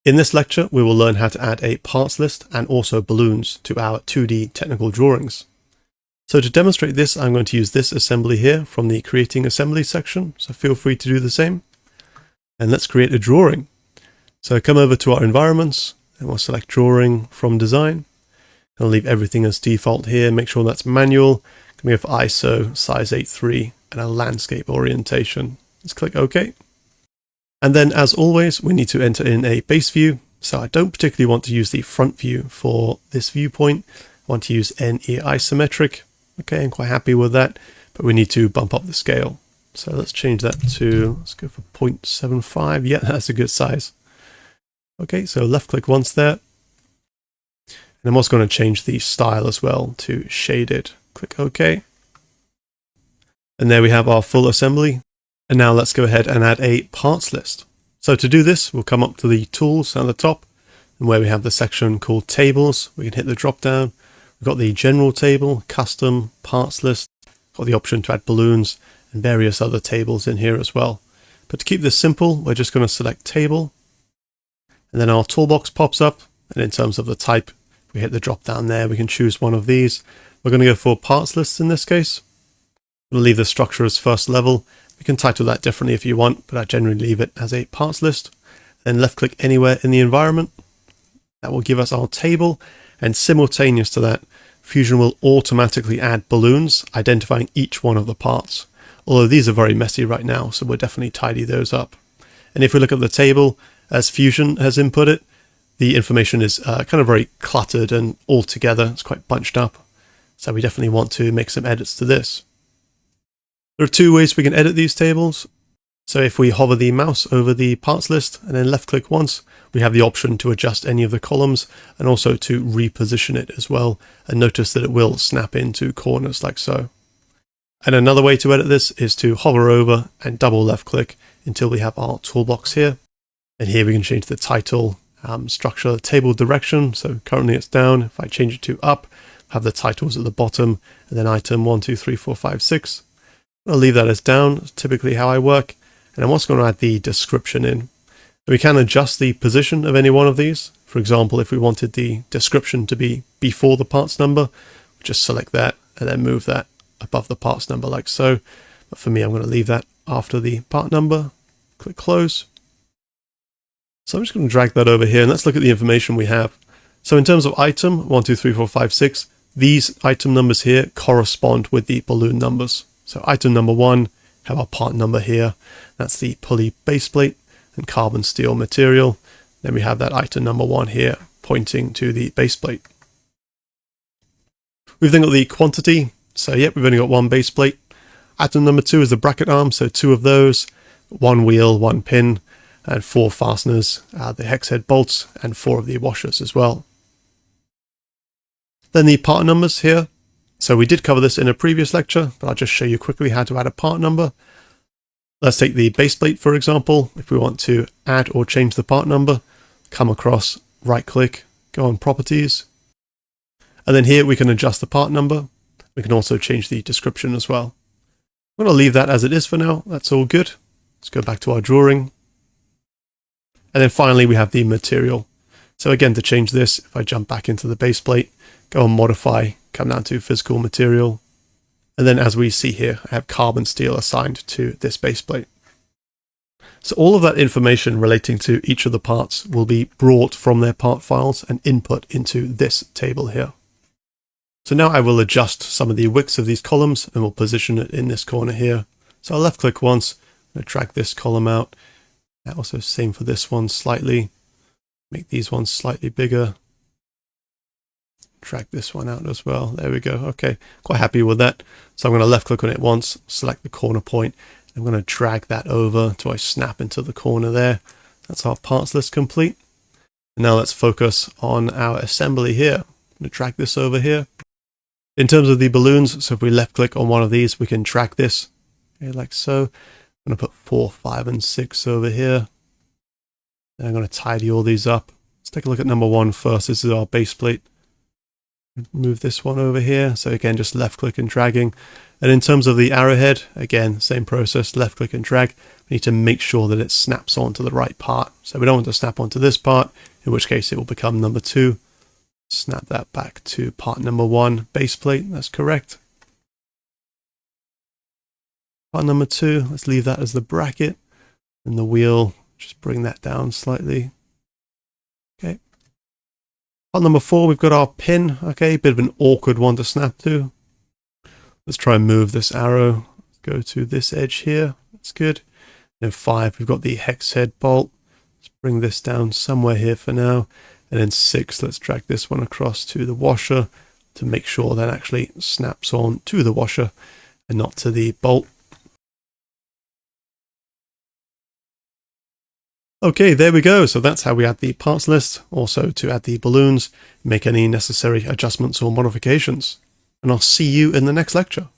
In this lecture, we will learn how to add a parts list and also balloons to our 2D technical drawings. So to demonstrate this, I'm going to use this assembly here from the Creating Assembly section, so feel free to do the same. And let's create a drawing. So come over to our environments, and we'll select Drawing from Design. I'll leave everything as default here, make sure that's manual. Can we go for ISO, size 8.3, and a landscape orientation. Let's click OK. And then, as always, we need to enter in a base view. So I don't particularly want to use the front view for this viewpoint. I want to use NE isometric. Okay, I'm quite happy with that, but we need to bump up the scale. So let's change that to, let's go for 0.75. Yeah, that's a good size. Okay, so left click once there. And I'm also going to change the style as well to shaded. Click OK. And there we have our full assembly. And now let's go ahead and add a parts list. So to do this, we'll come up to the tools at the top, and where we have the section called tables, we can hit the drop down. We've got the general table, custom, parts list, got the option to add balloons and various other tables in here as well. But to keep this simple, we're just going to select table, and then our toolbox pops up. And in terms of the type, we hit the drop down there, we can choose one of these. We're going to go for parts lists in this case. We'll leave the structure as first level. You can title that differently if you want, but I generally leave it as a parts list. Then left click anywhere in the environment. That will give us our table, and simultaneous to that, Fusion will automatically add balloons identifying each one of the parts. Although these are very messy right now, so we'll definitely tidy those up. And if we look at the table as Fusion has input it, the information is kind of very cluttered and all together. It's quite bunched up. So we definitely want to make some edits to this. There are two ways we can edit these tables. So if we hover the mouse over the parts list and then left click once, we have the option to adjust any of the columns and also to reposition it as well. And notice that it will snap into corners like so. And another way to edit this is to hover over and double left click until we have our toolbox here. And here we can change the title, structure, table direction. So currently it's down. If I change it to up, have the titles at the bottom and then item 1, 2, 3, 4, 5, 6. I'll leave that as down. That's typically how I work. And I'm also going to add the description in. We can adjust the position of any one of these. For example, if we wanted the description to be before the parts number, just select that and then move that above the parts number like so. But for me, I'm going to leave that after the part number. Click close. So I'm just going to drag that over here and let's look at the information we have. So in terms of item 1, 2, 3, 4, 5, 6, these item numbers here correspond with the balloon numbers. So item number 1, have our part number here. That's the pulley base plate and carbon steel material. Then we have that item number 1 here pointing to the base plate. We've then got the quantity. So yep, we've only got one base plate. Item number 2 is the bracket arm. So 2 of those, 1 wheel, 1 pin, and 4 fasteners, the hex head bolts, and 4 of the washers as well. Then the part numbers here. So we did cover this in a previous lecture, but I'll just show you quickly how to add a part number. Let's take the base plate, for example. If we want to add or change the part number, come across, right click, go on properties. And then here we can adjust the part number. We can also change the description as well. I'm going to leave that as it is for now. That's all good. Let's go back to our drawing. And then finally we have the material. So again, to change this, if I jump back into the base plate, go on modify, come down to physical material. And then as we see here, I have carbon steel assigned to this base plate. So all of that information relating to each of the parts will be brought from their part files and input into this table here. So now I will adjust some of the widths of these columns and we'll position it in this corner here. So I'll left click once, I'm going to drag this column out. And also same for this one slightly. Make these ones slightly bigger. Drag this one out as well. There we go. Okay, quite happy with that. So I'm going to left click on it once, select the corner point. I'm going to drag that over until I snap into the corner there. That's our parts list complete. And now let's focus on our assembly here. I'm going to drag this over here. In terms of the balloons, so if we left click on one of these, we can drag this like so. I'm going to put 4, 5, and 6 over here. And I'm going to tidy all these up. Let's take a look at number 1 first. This is our base plate. Move this one over here. So again, just left click and dragging. And in terms of the arrowhead, again, same process, left click and drag. We need to make sure that it snaps onto the right part. So we don't want to snap onto this part, in which case it will become number 2. Snap that back to part number 1, base plate, that's correct. Part number 2, let's leave that as the bracket. And the wheel, just bring that down slightly. Okay. Part number 4, we've got our pin. Okay, bit of an awkward one to snap to. Let's try and move this arrow. Go to this edge here. That's good. And then 5, we've got the hex head bolt. Let's bring this down somewhere here for now. And then 6, let's drag this one across to the washer to make sure that actually snaps on to the washer and not to the bolt. Okay, there we go. So that's how we add the parts list. Also to add the balloons, make any necessary adjustments or modifications. And I'll see you in the next lecture.